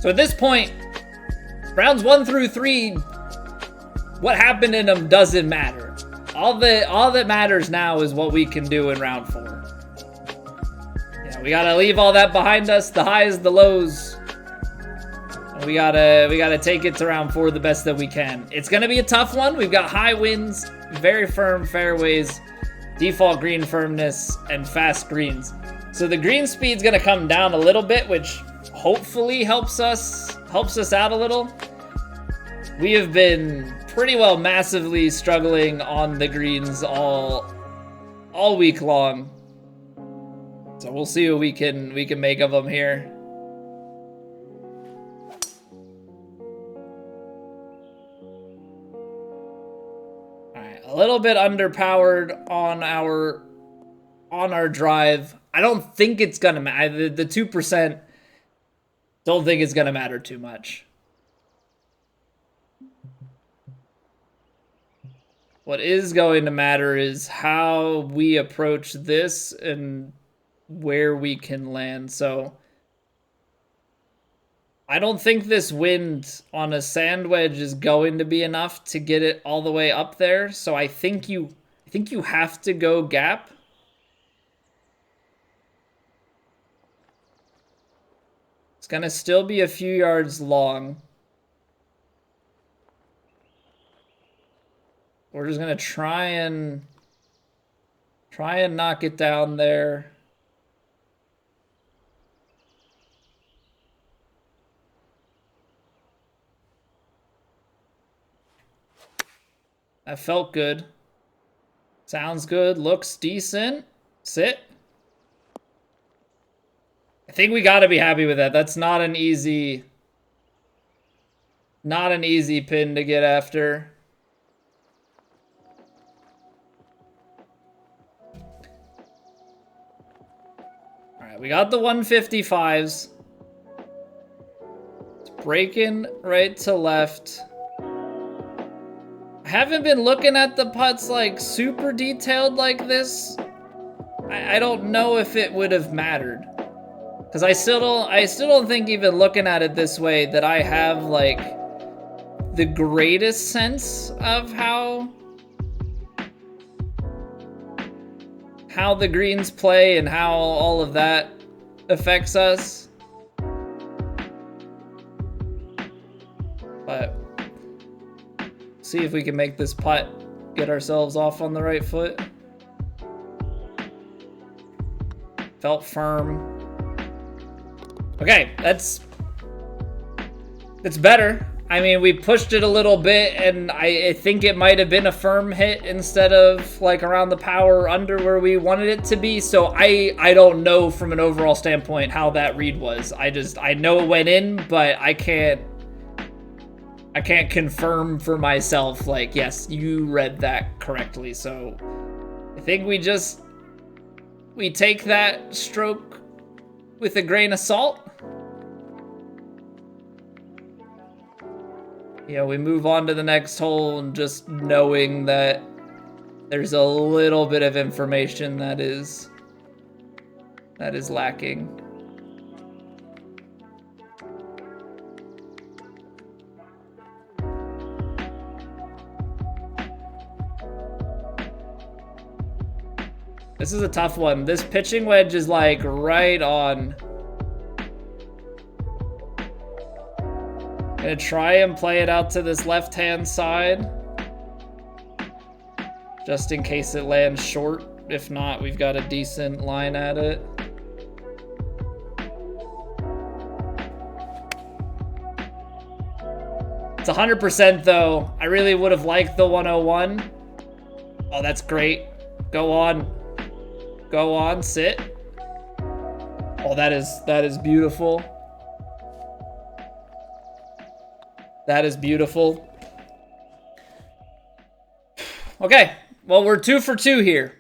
So at this point, rounds 1 through 3, what happened in them doesn't matter. All that matters now is what we can do in round 4. Yeah, we gotta leave all that behind us, the highs, the lows. We gotta take it to round 4 the best that we can. It's gonna be a tough one. We've got high winds, very firm fairways, default green firmness, and fast greens. So the green speed's gonna come down a little bit, which hopefully helps us out a little. We have been pretty well massively struggling on the greens all week long. So we'll see what we can make of them here. A little bit underpowered on our drive. I don't think it's gonna matter. The 2%, don't think it's gonna matter too much. What is going to matter is how we approach this and where we can land. So I don't think this wind on a sand wedge is going to be enough to get it all the way up there. So I think you have to go gap. It's gonna still be a few yards long. We're just gonna try and knock it down there. That felt good. Sounds good. Looks decent. Sit. I think we gotta be happy with that. That's not an easy pin to get after. All right, we got the 155s. It's breaking right to left. I haven't been looking at the putts like super detailed like this. I don't know if it would have mattered. Because I still don't think even looking at it this way that I have like the greatest sense of how the greens play and how all of that affects us. But see if we can make this putt, get ourselves off on the right foot. Felt firm. Okay, that's better. I mean, we pushed it a little bit, and I think it might have been a firm hit instead of like around the power under where we wanted it to be. So I don't know from an overall standpoint how that read was. I know it went in, but I can't confirm for myself, like, yes, you read that correctly. So I think we take that stroke with a grain of salt. Yeah, we move on to the next hole and just knowing that there's a little bit of information that is lacking. This is a tough one. This pitching wedge is like right on. Gonna try and play it out to this left-hand side. Just in case it lands short. If not, we've got a decent line at it. It's 100% though. I really would have liked the 101. Oh, that's great. Go on. Go on, sit. Oh, that is beautiful. That is beautiful. Okay, well, we're 2 for 2 here.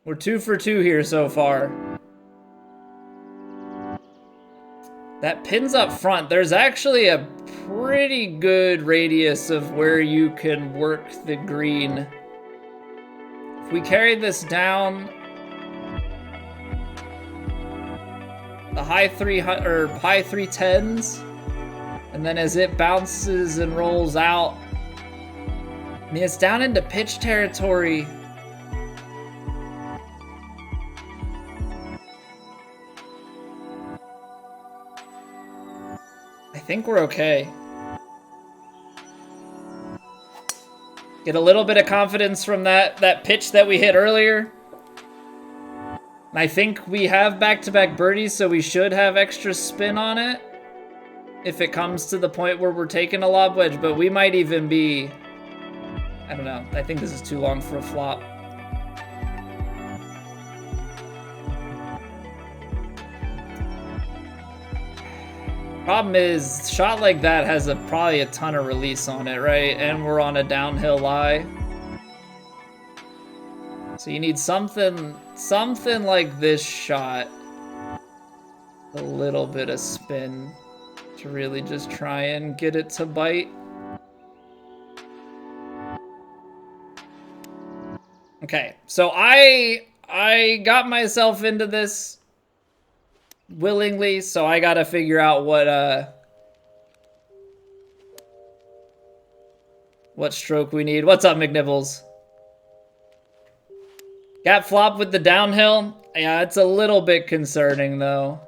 We're 2 for 2 here so far. That pin's up front. There's actually a pretty good radius of where you can work the green. If we carry this down, the high 300 or high 310s, and then as it bounces and rolls out, I mean, it's down into pitch territory. I think we're okay. Get a little bit of confidence from that pitch that we hit earlier. I think we have back-to-back birdies, so we should have extra spin on it if it comes to the point where we're taking a lob wedge, but we might even be... I don't know. I think this is too long for a flop. Problem is, shot like that has probably a ton of release on it, right? And we're on a downhill lie. So you need something like this shot. A little bit of spin to really just try and get it to bite. Okay, so I got myself into this willingly, so I gotta figure out what stroke we need. What's up, McNibbles? Gap flop with the downhill? Yeah, it's a little bit concerning, though.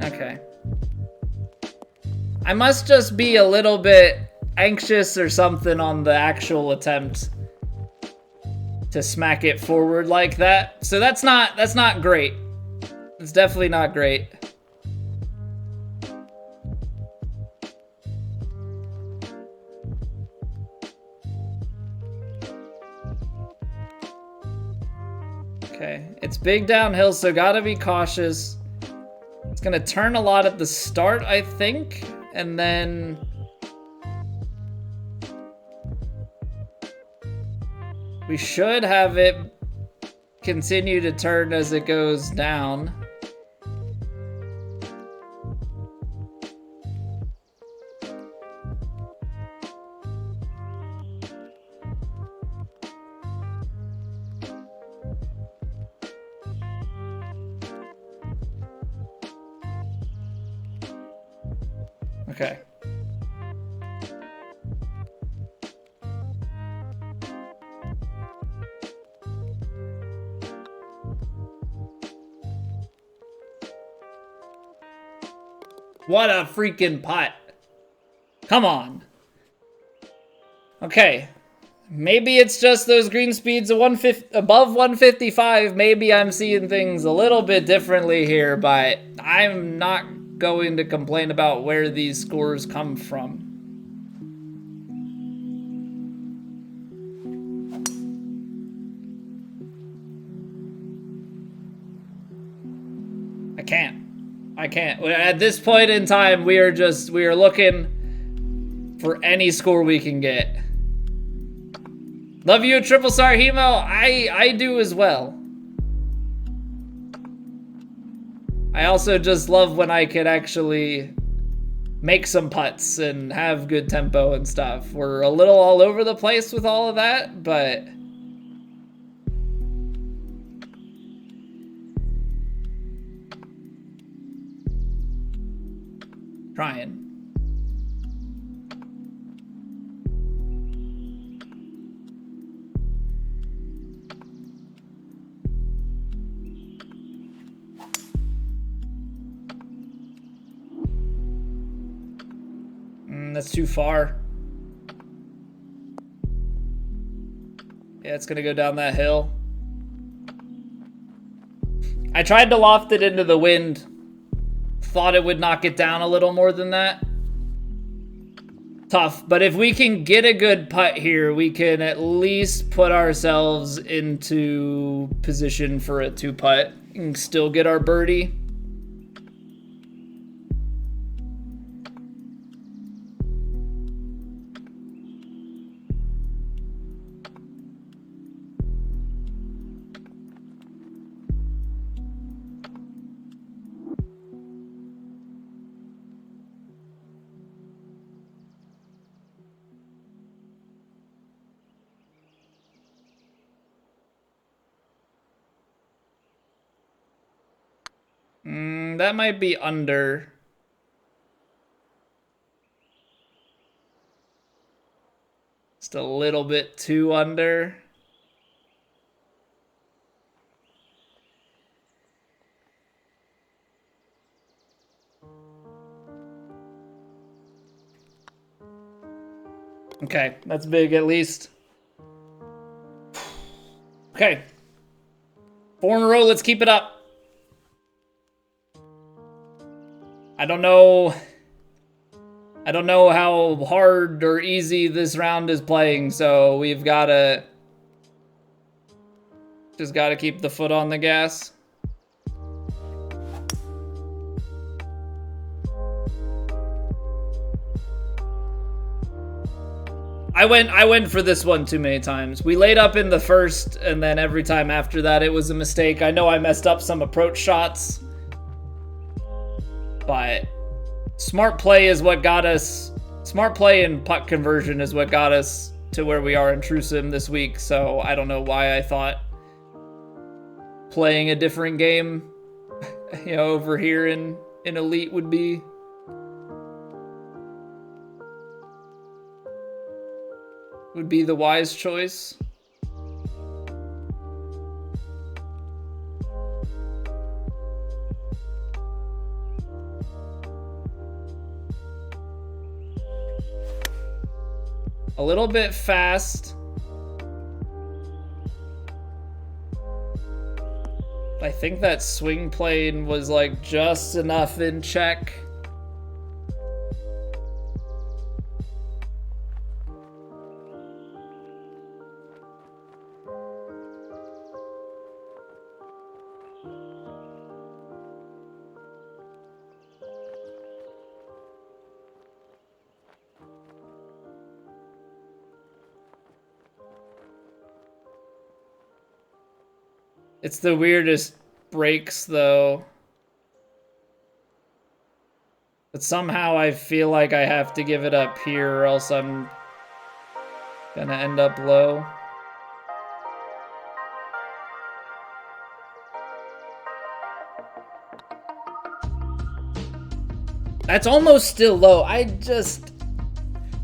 Okay. I must just be a little bit anxious or something on the actual attempt to smack it forward like that. So that's not great. It's definitely not great. Okay, it's big downhill, so gotta be cautious. It's gonna turn a lot at the start, I think, and then we should have it continue to turn as it goes down. Okay. What a freaking putt. Come on. Okay. Maybe it's just those green speeds of above 155. Maybe I'm seeing things a little bit differently here, but I'm not going to complain about where these scores come from. I can't. At this point in time, we are looking for any score we can get. Love you, Triple Star Hemo. I do as well. I also just love when I can actually make some putts and have good tempo and stuff. We're a little all over the place with all of that, but trying. That's too far. Yeah, it's gonna go down that hill. I tried to loft it into the wind. Thought it would knock it down a little more than that. Tough, but if we can get a good putt here, we can at least put ourselves into position for a 2-putt and still get our birdie. That might be under. Just a little bit too under. Okay, that's big at least. Okay. 4 in a row, let's keep it up. I don't know how hard or easy this round is playing, so we've gotta just gotta keep the foot on the gas. I went for this one too many times. We laid up in the first, and then every time after that it was a mistake. I know I messed up some approach shots, but smart play is what got us. Smart play and putt conversion is what got us to where we are in True Sim this week. So I don't know why I thought playing a different game, over here in Elite would be the wise choice. A little bit fast. I think that swing plane was like just enough in check. It's the weirdest breaks, though. But somehow I feel like I have to give it up here, or else I'm gonna end up low. That's almost still low.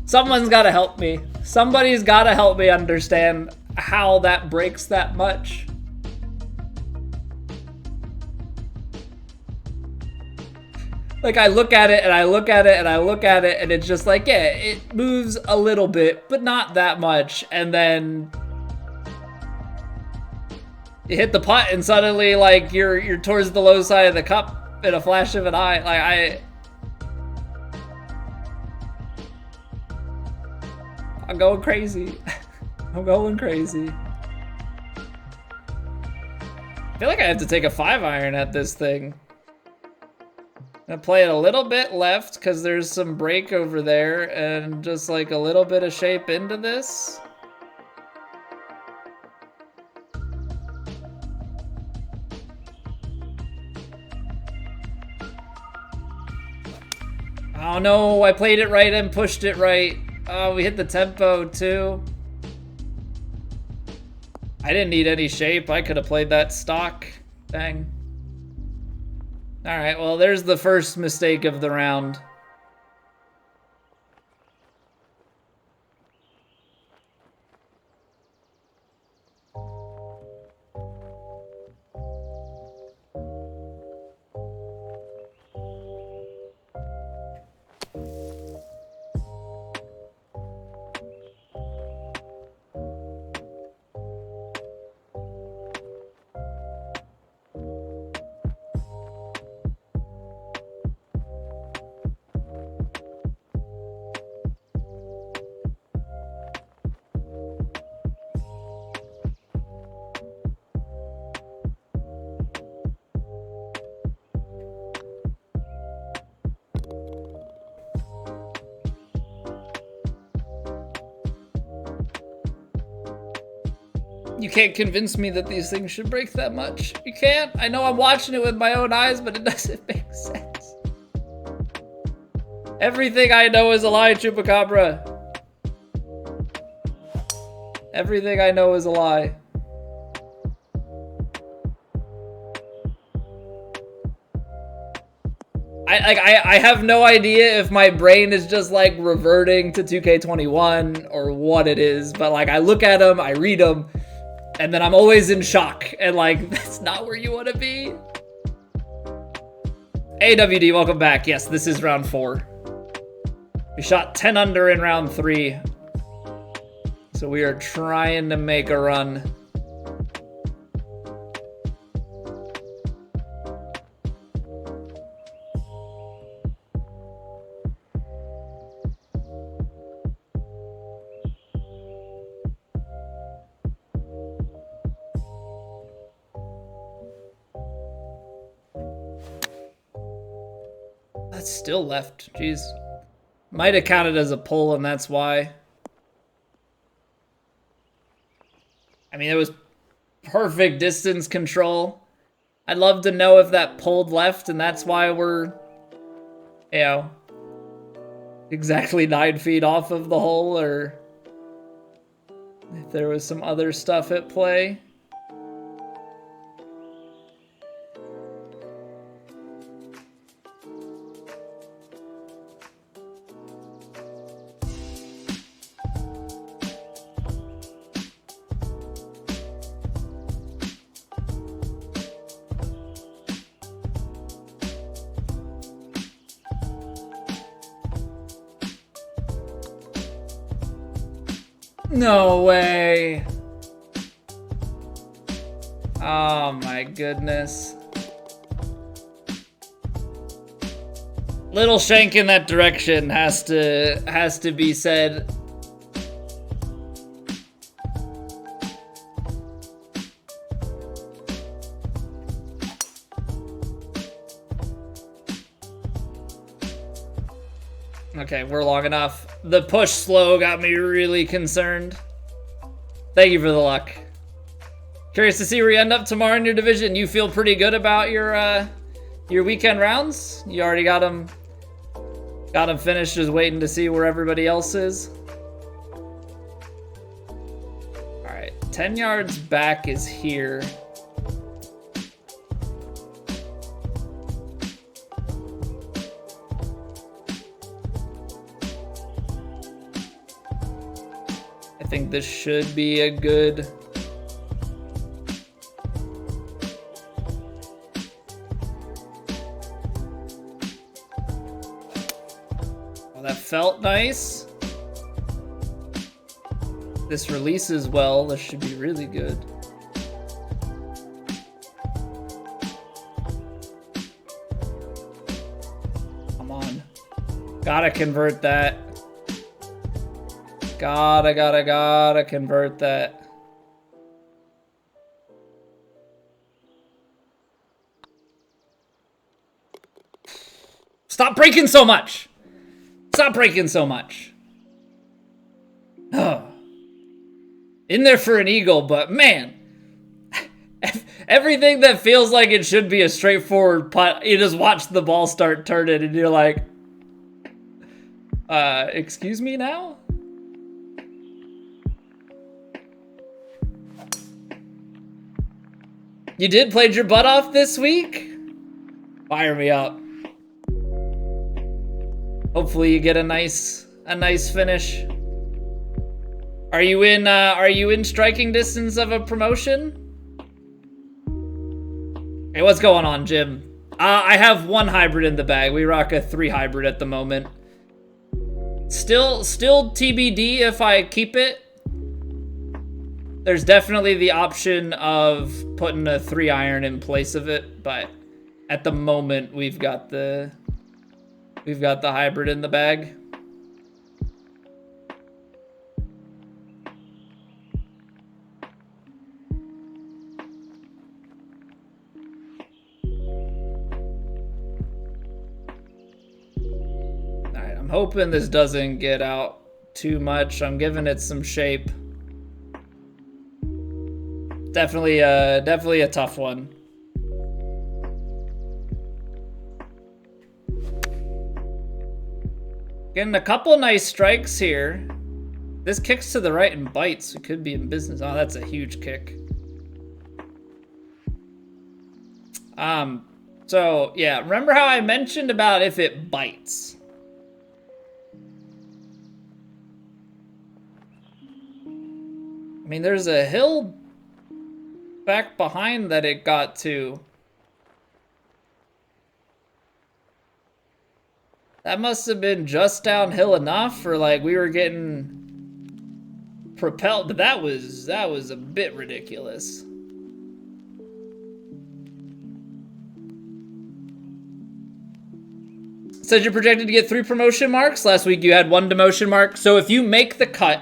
Someone's gotta help me. Somebody's gotta help me understand how that breaks that much. Like, I look at it, and I look at it, and I look at it, and it's just like, yeah, it moves a little bit, but not that much. And then you hit the putt, and suddenly, like, you're towards the low side of the cup in a flash of an eye. Like, I'm going crazy. I'm going crazy. I feel like I have to take a 5-iron at this thing. I'm gonna play it a little bit left because there's some break over there, and just like a little bit of shape into this. Oh no, I played it right and pushed it right. Oh, we hit the tempo too. I didn't need any shape. I could have played that stock. Dang. All right, well, there's the first mistake of the round. You can't convince me that these things should break that much. You can't. I know I'm watching it with my own eyes, but it doesn't make sense. Everything I know is a lie, Chupacabra. Everything I know is a lie. I have no idea if my brain is just like reverting to 2K21 or what it is, but like I look at them, I read them, and then I'm always in shock, and like that's not where you want to be. AWD, welcome back. Yes, this is round 4. We shot 10 under in round 3, so we are trying to make a run. That's still left. Jeez. Might have counted as a pull, and that's why. I mean, it was perfect distance control. I'd love to know if that pulled left, and that's why we're, you know, exactly 9 feet off of the hole, or if there was some other stuff at play. No way. Oh my goodness. Little shank in that direction has to be said. Okay, we're long enough. The push slow got me really concerned. Thank you for the luck. Curious to see where you end up tomorrow in your division. You feel pretty good about your weekend rounds? You already got them finished, just waiting to see where everybody else is? All right, 10 yards back is here. I think this should be a good... Oh, that felt nice. This releases well. This should be really good. Come on. Gotta convert that. Gotta convert that. Stop breaking so much. Stop breaking so much. Oh. In there for an eagle, but man, everything that feels like it should be a straightforward putt, you just watch the ball start turning and you're like, excuse me now? You did played your butt off this week? Fire me up. Hopefully you get a nice finish. Are you in striking distance of a promotion? Hey, what's going on, Jim? I have 1 hybrid in the bag. We rock a 3 hybrid at the moment. Still TBD if I keep it. There's definitely the option of putting a 3 iron in place of it, but at the moment we've got the hybrid in the bag. All right, I'm hoping this doesn't get out too much. I'm giving it some shape. Definitely a tough one. Getting a couple nice strikes here. This kicks to the right and bites. It could be in business. Oh, that's a huge kick. So So, yeah, remember how I mentioned about if it bites? I mean, there's a hill back behind that it got to. That must have been just downhill enough, or like we were getting propelled, but that was a bit ridiculous. Said you're projected to get 3 promotion marks. Last week you had 1 demotion mark. So if you make the cut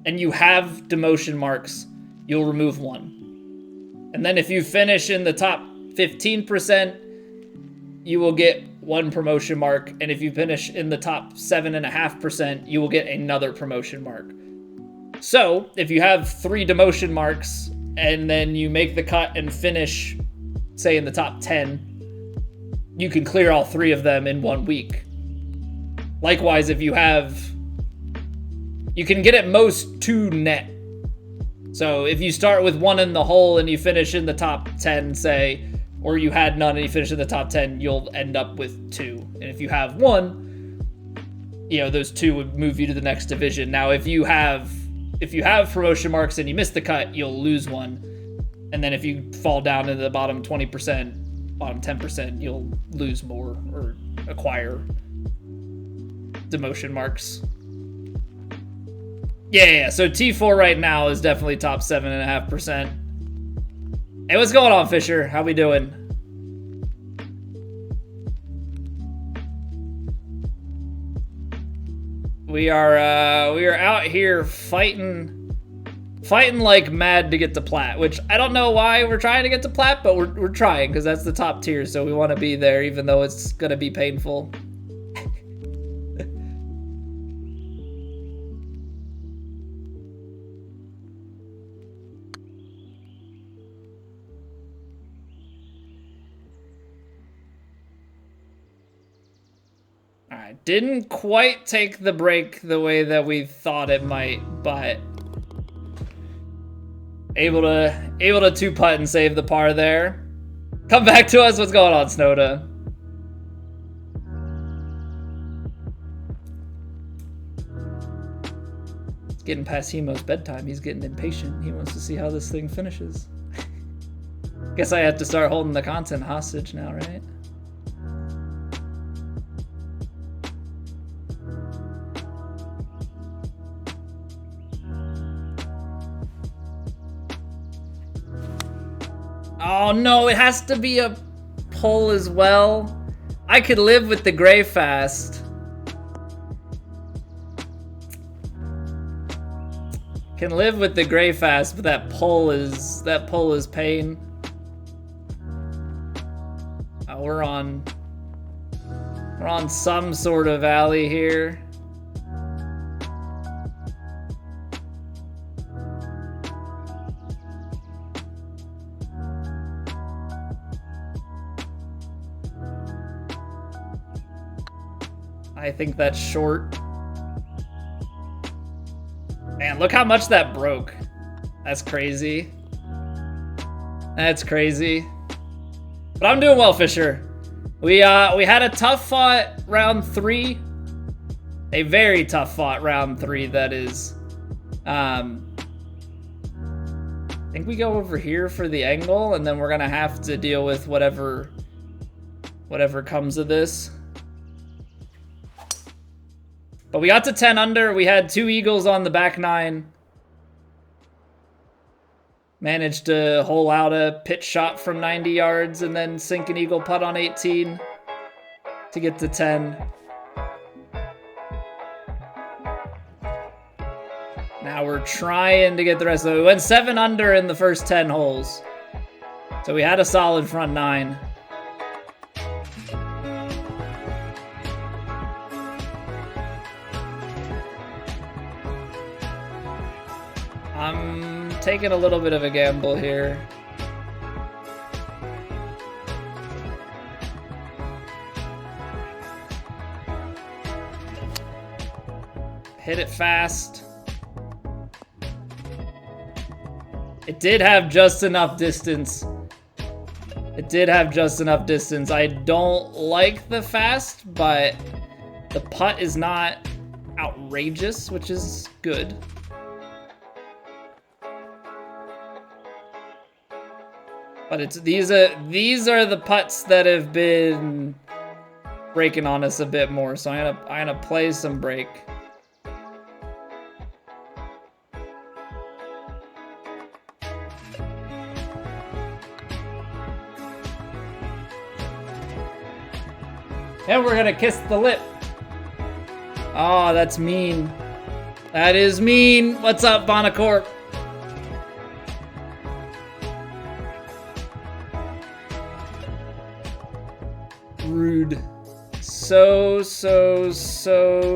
and you have demotion marks, you'll remove 1. And then if you finish in the top 15%, you will get 1 promotion mark. And if you finish in the top 7.5%, you will get another promotion mark. So if you have 3 demotion marks and then you make the cut and finish, say, in the top 10, you can clear all 3 of them in 1 week. Likewise, if you have, you can get at most 2 net. So if you start with 1 in the hole and you finish in the top 10, say, or you had none and you finish in the top 10, you'll end up with 2. And if you have 1, you know, those 2 would move you to the next division. Now, if you have promotion marks and you miss the cut, you'll lose 1. And then if you fall down into the bottom 20%, bottom 10%, you'll lose more or acquire demotion marks. Yeah, so T4 right now is definitely top 7.5%. Hey, what's going on, Fisher? How we doing? We are out here fighting like mad to get to plat, which I don't know why we're trying to get to plat, but we're trying because that's the top tier, so we want to be there even though it's gonna be painful. Alright, didn't quite take the break the way that we thought it might, but able to 2-putt and save the par there. Come back to us. What's going on, Snowda? It's getting past Hemo's bedtime. He's getting impatient. He wants to see how this thing finishes. Guess I have to start holding the content hostage now, right? Oh no, it has to be a pull as well. I could live with the gray fast. Can live with the gray fast, but that pull is pain. We're on some sort of alley here. I think that's short. Man, look how much that broke. That's crazy. That's crazy. But I'm doing well, Fisher. We had a tough fought round 3. A very tough fought round 3, that is. I think we go over here for the angle, and then we're gonna have to deal with whatever comes of this. But we got to 10 under. We had 2 eagles on the back 9. Managed to hole out a pitch shot from 90 yards and then sink an eagle putt on 18 to get to 10. Now we're trying to get the rest of it. We went 7 under in the first 10 holes. So we had a solid front 9. I'm taking a little bit of a gamble here. Hit it fast. It did have just enough distance. It It did have just enough distance. I don't like the fast, but the putt is not outrageous, which is good. But it's these are the putts that have been breaking on us a bit more. So I'm gonna play some break. And we're gonna kiss the lip. Oh, that's mean. That is mean. What's up, Bonacorp? Rude. So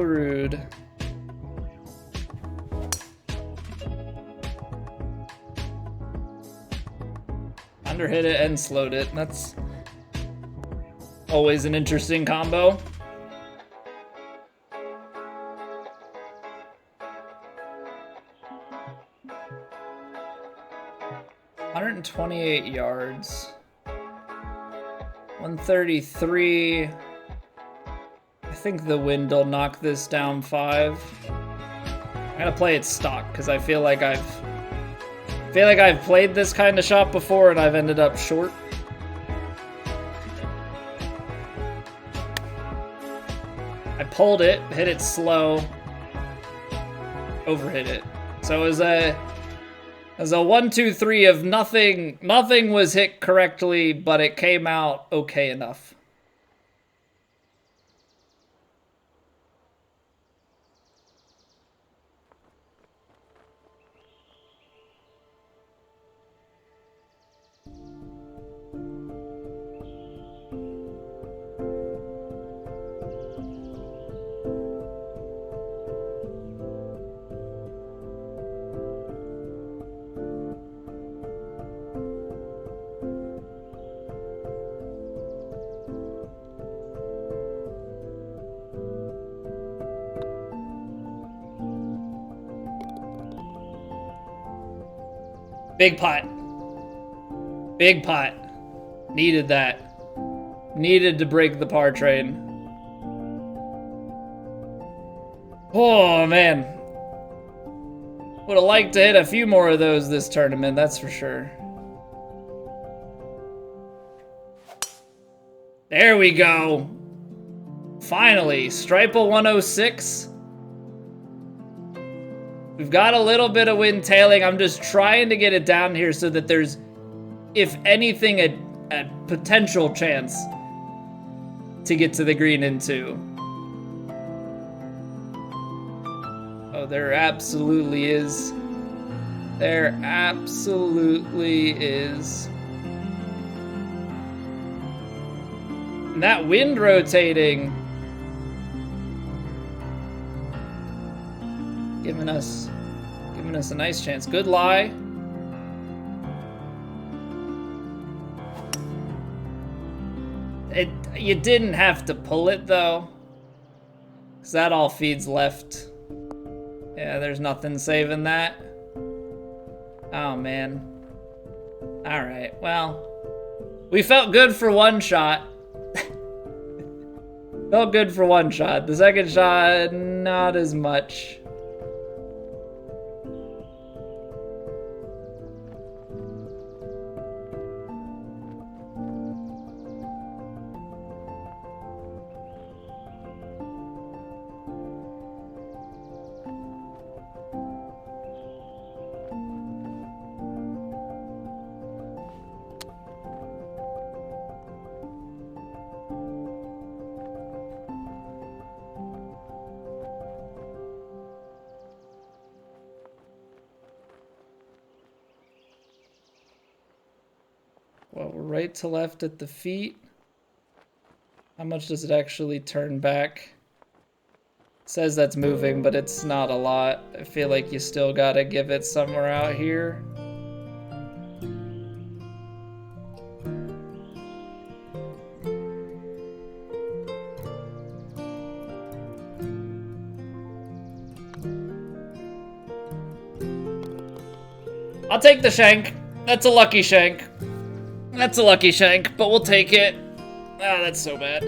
rude. Underhit it and slowed it. That's always an interesting combo. $128 yards. 133. I think the wind will knock this down 5. I'm gonna play it stock because I feel like I've played this kind of shot before and I've ended up short. I pulled it, hit it slow, overhit it. So it was a 1, 2, 3 of nothing. Nothing was hit correctly, but it came out okay enough. Big pot. Big pot. Needed that. Needed to break the par train. Oh, man. Would have liked to hit a few more of those this tournament, that's for sure. There we go. Finally, stripe a 106. We've got a little bit of wind tailing. I'm just trying to get it down here so that there's, if anything, a potential chance to get to the green in 2. Oh, there absolutely is. There absolutely is. And that wind rotating, giving us a nice chance. Good lie. You didn't have to pull it though, because that all feeds left. Yeah, there's nothing saving that. Oh man. All right. Well, we felt good for one shot. Felt good for one shot. The second shot, not as much. Well, we're right to left at the feet. How much does it actually turn back? It says that's moving, but it's not a lot. I feel like you still gotta give it somewhere out here. I'll take the shank. That's a lucky shank. That's a lucky shank, but we'll take it. Ah, that's so bad.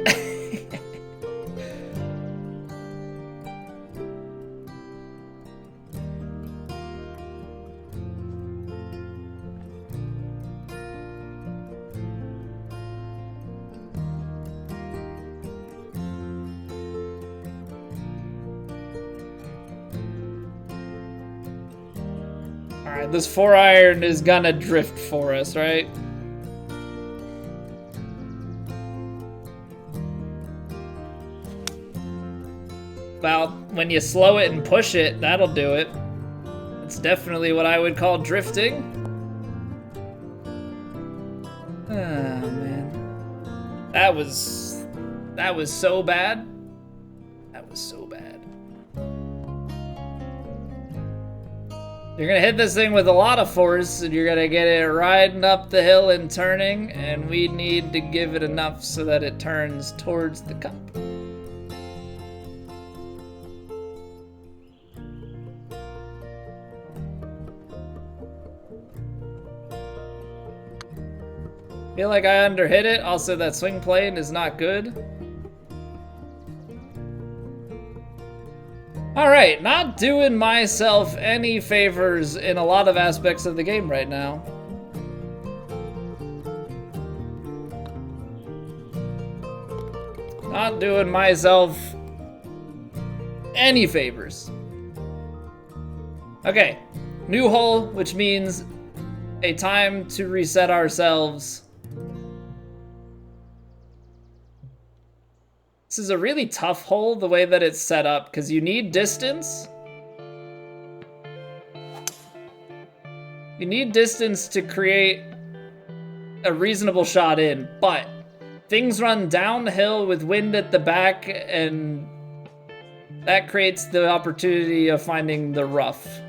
Alright, this 4-iron is gonna drift for us, right? Well, when you slow it and push it, that'll do it. It's definitely what I would call drifting. Oh, man. That was so bad. That was so bad. You're gonna hit this thing with a lot of force, and you're gonna get it riding up the hill and turning, and we need to give it enough so that it turns towards the cup. Feel like I underhit it. Also, that swing plane is not good. Alright, not doing myself any favors in a lot of aspects of the game right now. Not doing myself any favors. Okay, new hole, which means a time to reset ourselves. This is a really tough hole, the way that it's set up, because you need distance. You need distance to create a reasonable shot in, but things run downhill with wind at the back, and that creates the opportunity of finding the rough.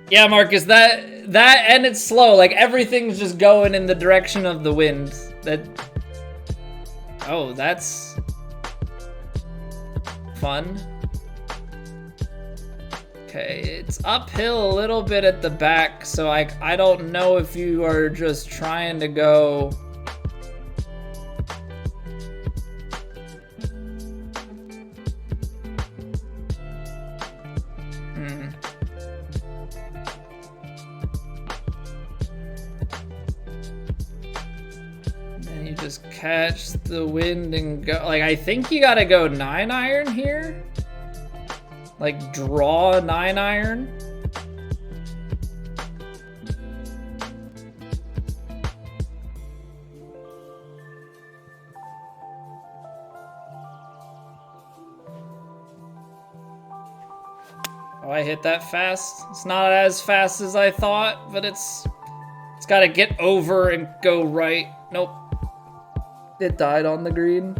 Yeah, Marcus, that and it's slow. Like, everything's just going in the direction of the wind. Oh, that's fun. Okay, it's uphill a little bit at the back, so I don't know if you are just trying to go... Just catch the wind and go. Like, I think you gotta go 9-iron here. Like, draw a 9-iron. Oh, I hit that fast. It's not as fast as I thought, but it's gotta get over and go right. Nope. It died on the green.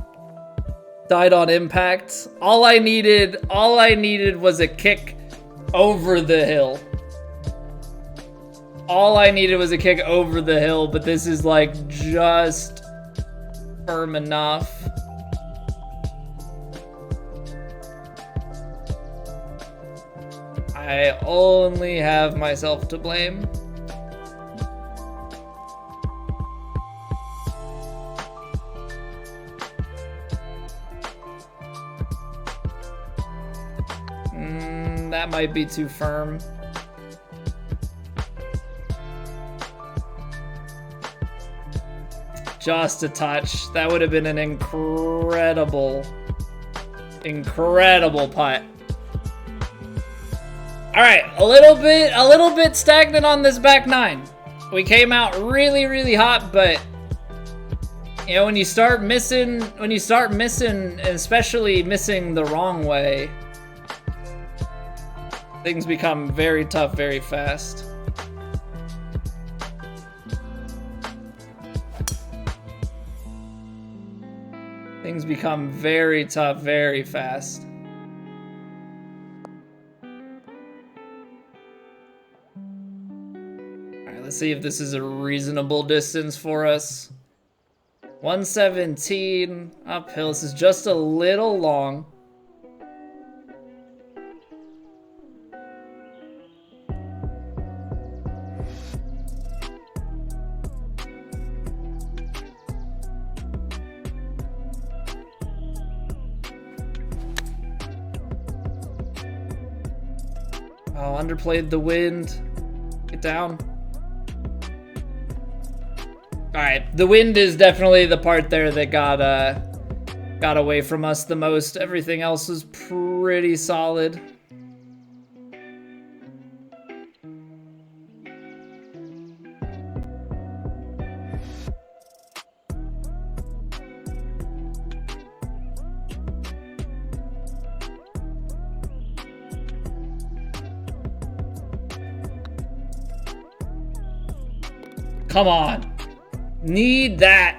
Died on impact. All I needed was a kick over the hill. All I needed was a kick over the hill, but this is like just firm enough. I only have myself to blame. That might be too firm. Just a touch. That would have been an incredible putt. All right, a little bit stagnant on this back nine. We came out really hot, but you know, when you start missing, especially missing the wrong way, things become very tough very fast. Things become very tough very fast. Alright, let's see if this is a reasonable distance for us. 117 uphill. This is just a little long. Oh, underplayed the wind. Get down. Alright, the wind is definitely the part there that got away from us the most. Everything else is pretty solid. Come on. Need that.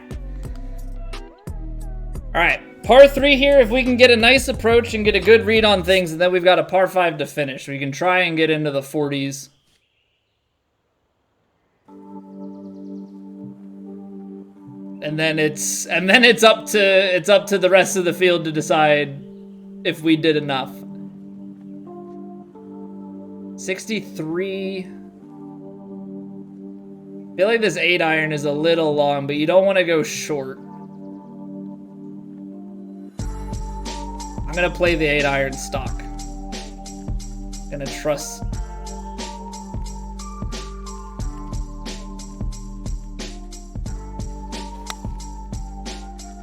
All right, par 3 here. If we can get a nice approach and get a good read on things, and then we've got a par 5 to finish. We can try and get into the 40s. And then it's up to the rest of the field to decide if we did enough. 63. I feel like this 8-iron is a little long, but you don't want to go short. I'm gonna play the 8-iron stock. Gonna trust.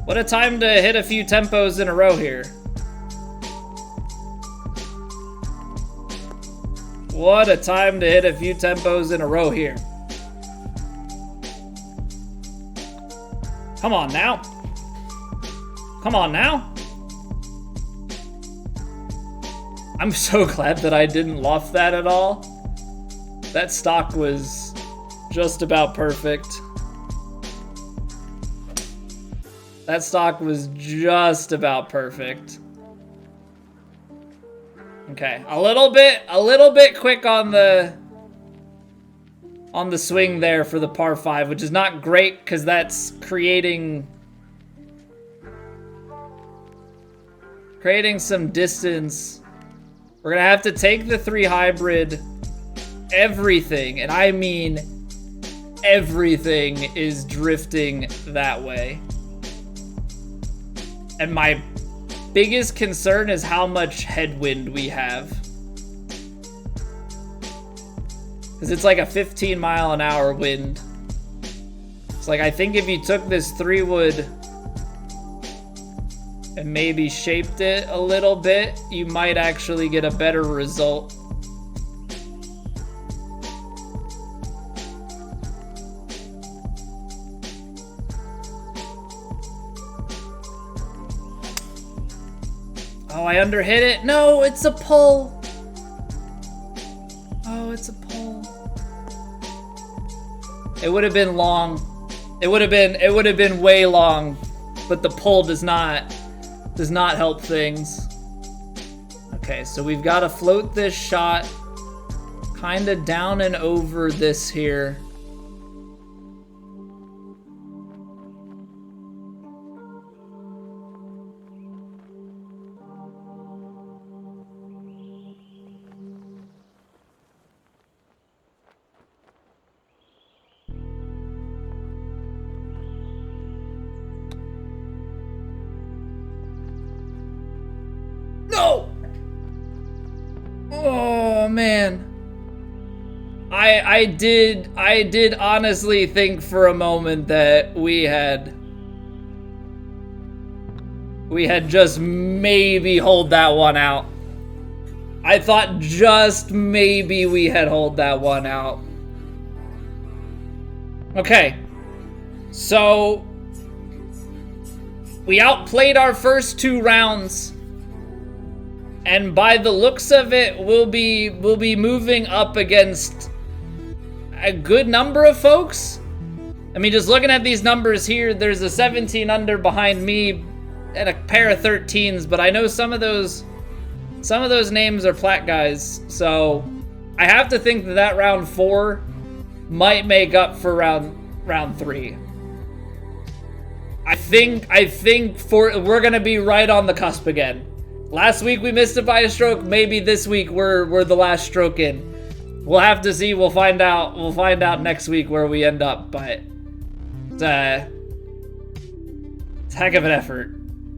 What a time to hit a few tempos in a row here. What a time to hit a few tempos in a row here. Come on now. Come on now. I'm so glad that I didn't loft that at all. That stock was just about perfect. That stock was just about perfect. Okay, a little bit quick on the swing there for the par 5, which is not great because that's creating some distance. We're gonna have to take the 3 hybrid. Everything, and I mean everything, is drifting that way. And my biggest concern is how much headwind we have. Because it's like a 15-mile-an-hour wind. It's like, I think if you took this 3-wood and maybe shaped it a little bit, you might actually get a better result. Oh, I underhit it. No, it's a pull. Oh, it's a pull. It would have been long. It would have been way long, but the pull does not help things. Okay, so we've got to float this shot kind of down and over this here. No! Oh man. I did honestly think for a moment that we had just maybe hold that one out. I thought just maybe we had hold that one out. Okay. So we outplayed our first 2 rounds. And by the looks of it, we'll be moving up against a good number of folks. I mean, just looking at these numbers here, there's a 17 under behind me and a pair of 13s, but I know some of those names are plat guys, so I have to think that round 4 might make up for round 3. I think we're gonna be right on the cusp again. Last week we missed it by a stroke. Maybe this week we're the last stroke in. We'll have to see. We'll find out. We'll find out next week where we end up. But it's a heck of an effort.